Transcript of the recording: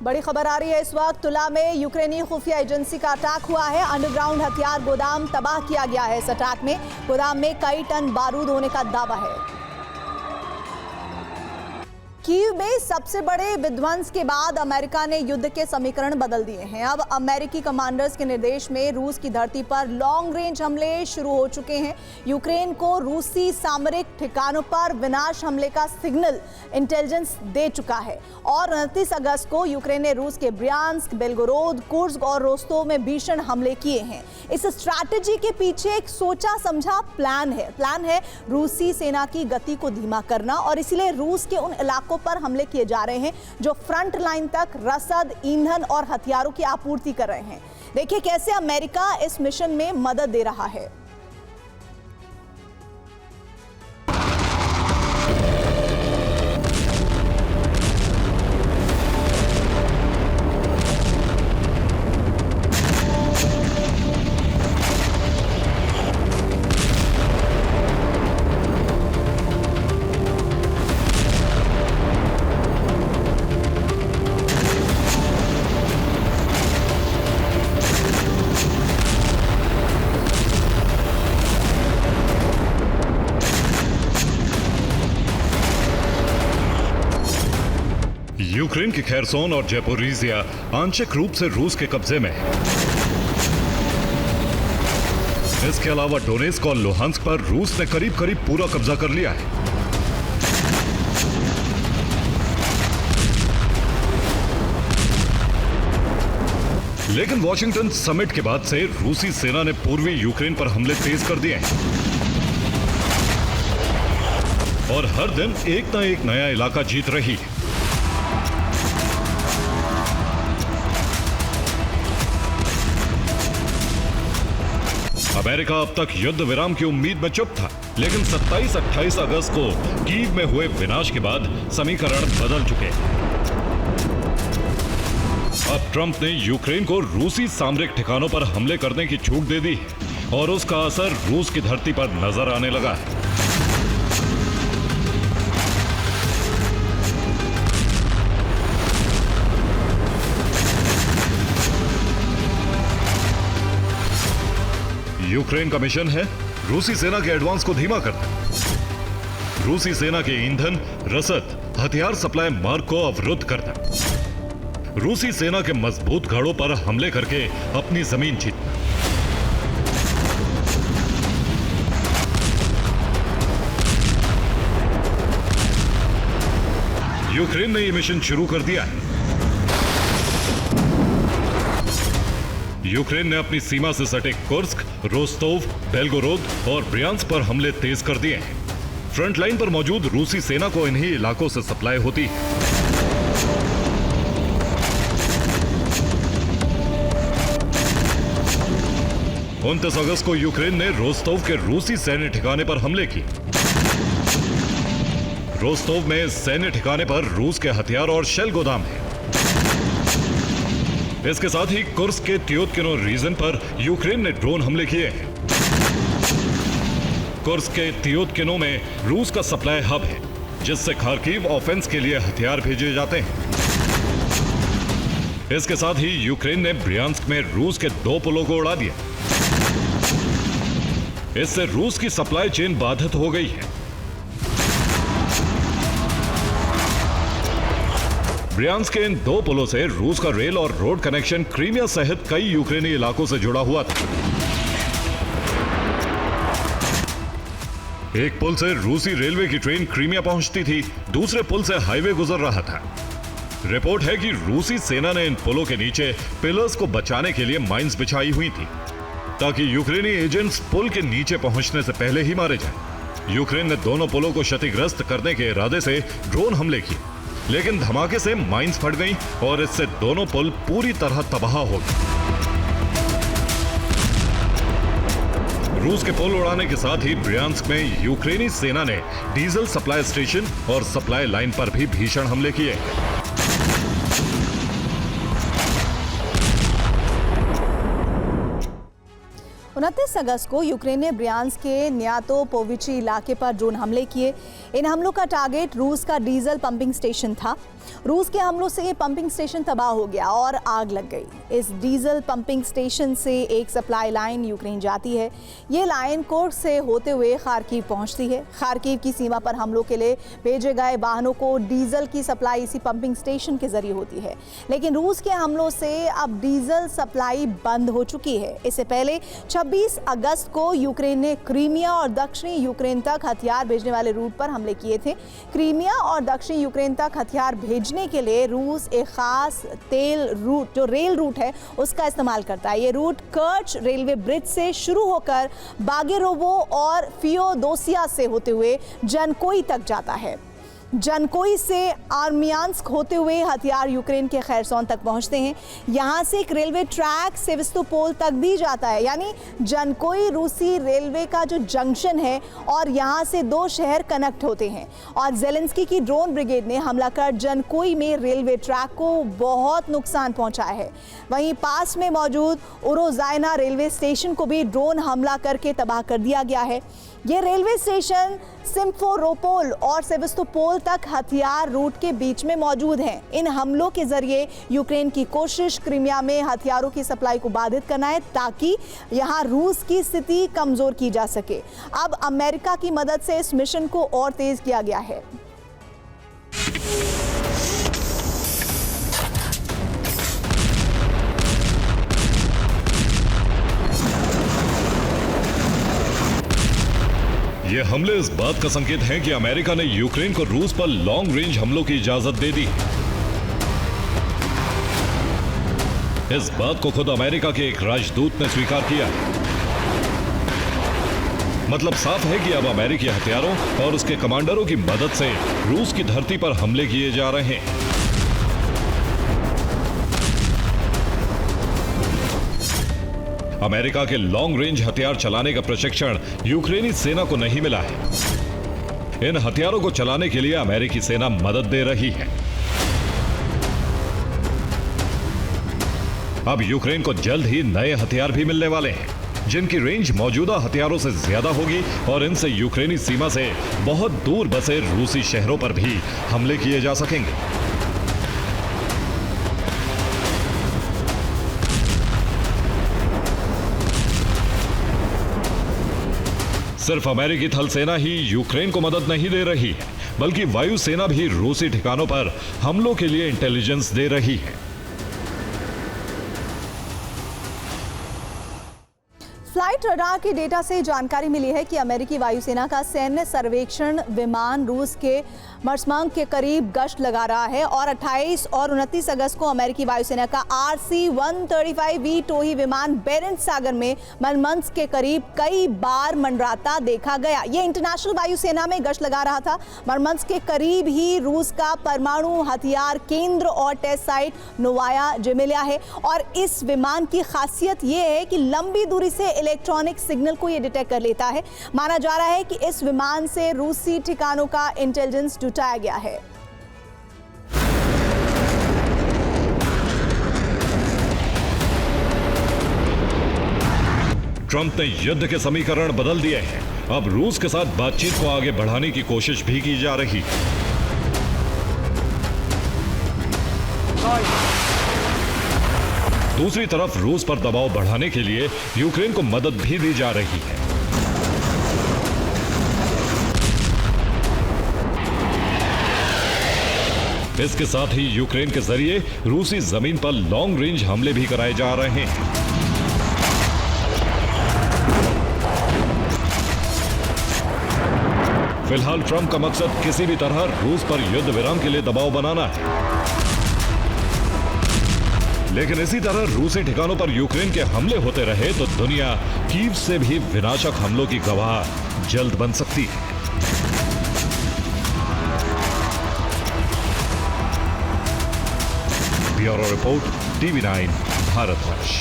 बड़ी खबर आ रही है इस वक्त। तुला में यूक्रेनी खुफिया एजेंसी का अटैक हुआ है। अंडरग्राउंड हथियार गोदाम तबाह किया गया है। इस अटैक में गोदाम में कई टन बारूद होने का दावा है। कीव में सबसे बड़े विध्वंस के बाद अमेरिका ने युद्ध के समीकरण बदल दिए हैं। अब अमेरिकी कमांडर्स के निर्देश में रूस की धरती पर लॉन्ग रेंज हमले शुरू हो चुके हैं। यूक्रेन को रूसी सामरिक ठिकानों पर विनाश हमले का सिग्नल इंटेलिजेंस दे चुका है और 29 अगस्त को यूक्रेन ने रूस के ब्रियांस्क, बेलगोरोद, कुर्स्क और रोस्तोव में भीषण हमले किए हैं। इस स्ट्रैटेजी के पीछे एक सोचा समझा प्लान है रूसी सेना की गति को धीमा करना और इसीलिए रूस के उन इलाकों पर हमले किए जा रहे हैं जो फ्रंट लाइन तक रसद, ईंधन और हथियारों की आपूर्ति कर रहे हैं। देखिए कैसे अमेरिका इस मिशन में मदद दे रहा है। यूक्रेन की खेरसोन और ज़ैपोरिज़िया आंशिक रूप से रूस के कब्जे में है। इसके अलावा डोनेत्स्क और लुहांस्क पर रूस ने करीब करीब पूरा कब्जा कर लिया है। लेकिन वॉशिंगटन समिट के बाद से रूसी सेना ने पूर्वी यूक्रेन पर हमले तेज कर दिए हैं और हर दिन एक न एक नया इलाका जीत रही है। अमेरिका अब तक युद्ध विराम की उम्मीद में चुप था, लेकिन 27-28 अगस्त को कीव में हुए विनाश के बाद समीकरण बदल चुके हैं। अब ट्रंप ने यूक्रेन को रूसी सामरिक ठिकानों पर हमले करने की छूट दे दी है और उसका असर रूस की धरती पर नजर आने लगा है। यूक्रेन का मिशन है रूसी सेना के एडवांस को धीमा करना, रूसी सेना के ईंधन, रसद, हथियार सप्लाई मार्ग को अवरुद्ध करना, रूसी सेना के मजबूत गढ़ों पर हमले करके अपनी जमीन जीतना। यूक्रेन ने यह मिशन शुरू कर दिया है। यूक्रेन ने अपनी सीमा से सटे कुर्स्क, रोस्तोव, बेलगोरोद और ब्रियांस्क पर हमले तेज कर दिए हैं। फ्रंट लाइन पर मौजूद रूसी सेना को इन्हीं इलाकों से सप्लाई होती है। 29 अगस्त को यूक्रेन ने रोस्तोव के रूसी सैन्य ठिकाने पर हमले किए। रोस्तोव में सैन्य ठिकाने पर रूस के हथियार और शेल गोदाम है। इसके साथ ही कुर्स्क के त्योतकिनो रीजन पर यूक्रेन ने ड्रोन हमले किए हैं। कुर्स्क के त्योतकिनो में रूस का सप्लाई हब है, जिससे खार्किव ऑफेंस के लिए हथियार भेजे जाते हैं। इसके साथ ही यूक्रेन ने ब्रियांस्क में रूस के 2 पुलों को उड़ा दिया। इससे रूस की सप्लाई चेन बाधित हो गई है। ब्रियांस्क के इन 2 पुलों से रूस का रेल और रोड कनेक्शन क्रीमिया सहित कई यूक्रेनी इलाकों से जुड़ा हुआ था। एक पुल से रूसी रेलवे की ट्रेन क्रीमिया पहुंचती थी, दूसरे पुल से हाईवे गुजर रहा था। रिपोर्ट है कि रूसी सेना ने इन पुलों के नीचे पिलर्स को बचाने के लिए माइंस बिछाई हुई थी, ताकि यूक्रेनी एजेंट्स पुल के नीचे पहुंचने से पहले ही मारे जाएं। यूक्रेन ने दोनों पुलों को क्षतिग्रस्त करने के इरादे से ड्रोन हमले किए, लेकिन धमाके से माइंस फट गईं और इससे दोनों पुल पूरी तरह तबाह हो गए। रूस के पुल उड़ाने के साथ ही ब्रियांस्क में यूक्रेनी सेना ने डीजल सप्लाई स्टेशन और सप्लाई लाइन पर भी भीषण हमले किए। 29 अगस्त को यूक्रेन ने ब्रियांस्क के न्यातोपोविची इलाके पर ड्रोन हमले किए। इन हमलों का टारगेट रूस का डीजल पंपिंग स्टेशन था। रूस के हमलों से ये पंपिंग स्टेशन तबाह हो गया और आग लग गई। इस डीजल पंपिंग स्टेशन से एक सप्लाई लाइन यूक्रेन जाती है। ये लाइन कोर्स से होते हुए खार्किव पहुंचती है। खार्किव की सीमा पर हमलों के लिए भेजे गए वाहनों को डीजल की सप्लाई इसी पंपिंग स्टेशन के जरिए होती है। लेकिन रूस के हमलों से अब डीजल सप्लाई बंद हो चुकी है। इससे पहले 26 अगस्त को यूक्रेन ने क्रीमिया और दक्षिणी यूक्रेन तक हथियार भेजने वाले रूट पर हमले किए थे। क्रीमिया और दक्षिणी यूक्रेन तक हथियार भेजने के लिए रूस एक खास तेल रूट, जो रेल रूट है, उसका इस्तेमाल करता है। ये रूट कर्च रेलवे ब्रिज से शुरू होकर बागेरोवो और फियोदोसिया से होते हुए जनकोई तक जाता है। जनकोई से आर्मियांस्क होते हुए हथियार यूक्रेन के खैरसोन तक पहुंचते हैं। यहाँ से एक रेलवे ट्रैक सेवस्तोपोल तक भी जाता है, यानी जनकोई रूसी रेलवे का जो जंक्शन है और यहाँ से 2 शहर कनेक्ट होते हैं। और जेलेंस्की की ड्रोन ब्रिगेड ने हमला कर जनकोई में रेलवे ट्रैक को बहुत नुकसान पहुँचाया है। वहीं पास में मौजूद उरोजाइना रेलवे स्टेशन को भी ड्रोन हमला करके तबाह कर दिया गया है। ये रेलवे स्टेशन सिम्फेरोपोल और सेवस्तोपोल तक हथियार रूट के बीच में मौजूद हैं। इन हमलों के जरिए यूक्रेन की कोशिश क्रीमिया में हथियारों की सप्लाई को बाधित करना है, ताकि यहां रूस की स्थिति कमजोर की जा सके। अब अमेरिका की मदद से इस मिशन को और तेज किया गया है। ये हमले इस बात का संकेत हैं कि अमेरिका ने यूक्रेन को रूस पर लॉन्ग रेंज हमलों की इजाजत दे दी। इस बात को खुद अमेरिका के एक राजदूत ने स्वीकार किया। मतलब साफ है कि अब अमेरिकी हथियारों और उसके कमांडरों की मदद से रूस की धरती पर हमले किए जा रहे हैं। अमेरिका के लॉन्ग रेंज हथियार चलाने का प्रशिक्षण यूक्रेनी सेना को नहीं मिला है। इन हथियारों को चलाने के लिए अमेरिकी सेना मदद दे रही है। अब यूक्रेन को जल्द ही नए हथियार भी मिलने वाले हैं, जिनकी रेंज मौजूदा हथियारों से ज्यादा होगी और इनसे यूक्रेनी सीमा से बहुत दूर बसे रूसी शहरों पर भी हमले किए जा सकेंगे। सिर्फ अमेरिकी थल सेना ही यूक्रेन को मदद नहीं दे रही है, बल्कि वायुसेना भी रूसी ठिकानों पर हमलों के लिए इंटेलिजेंस दे रही है। फ्लाइट रडार के डेटा से जानकारी मिली है कि अमेरिकी वायुसेना का सैन्य सर्वेक्षण विमान रूस के मर्स्मांक के करीब गश्त लगा रहा है और 28 और 29 अगस्त को अमेरिकी वायुसेना का RC-135V टोही विमान बेरेंट सागर में मरमंस्क के करीब कई बार मंडराता देखा गया। ये इंटरनेशनल वायुसेना में गश्त लगा रहा था। मरमंस्क के करीब ही रूस का परमाणु हथियार केंद्र और टेस्ट साइट नोवाया जेमेलिया है। और इस विमान की खासियत ये है कि लंबी दूरी से इलेक्ट्रॉनिक सिग्नल को ये डिटेक्ट कर लेता है। माना जा रहा है कि इस विमान से रूसी ठिकानों का इंटेलिजेंस जुटाया गया है। ट्रंप ने युद्ध के समीकरण बदल दिए हैं। अब रूस के साथ बातचीत को आगे बढ़ाने की कोशिश भी की जा रही है। दूसरी तरफ रूस पर दबाव बढ़ाने के लिए यूक्रेन को मदद भी दी जा रही है। इसके साथ ही यूक्रेन के जरिए रूसी जमीन पर लॉन्ग रेंज हमले भी कराए जा रहे हैं। फिलहाल ट्रंप का मकसद किसी भी तरह रूस पर युद्ध विराम के लिए दबाव बनाना है। लेकिन इसी तरह रूसी ठिकानों पर यूक्रेन के हमले होते रहे तो दुनिया कीव से भी विनाशक हमलों की गवाह जल्द बन सकती है। Bureau report, TV9 Bharatvarsh.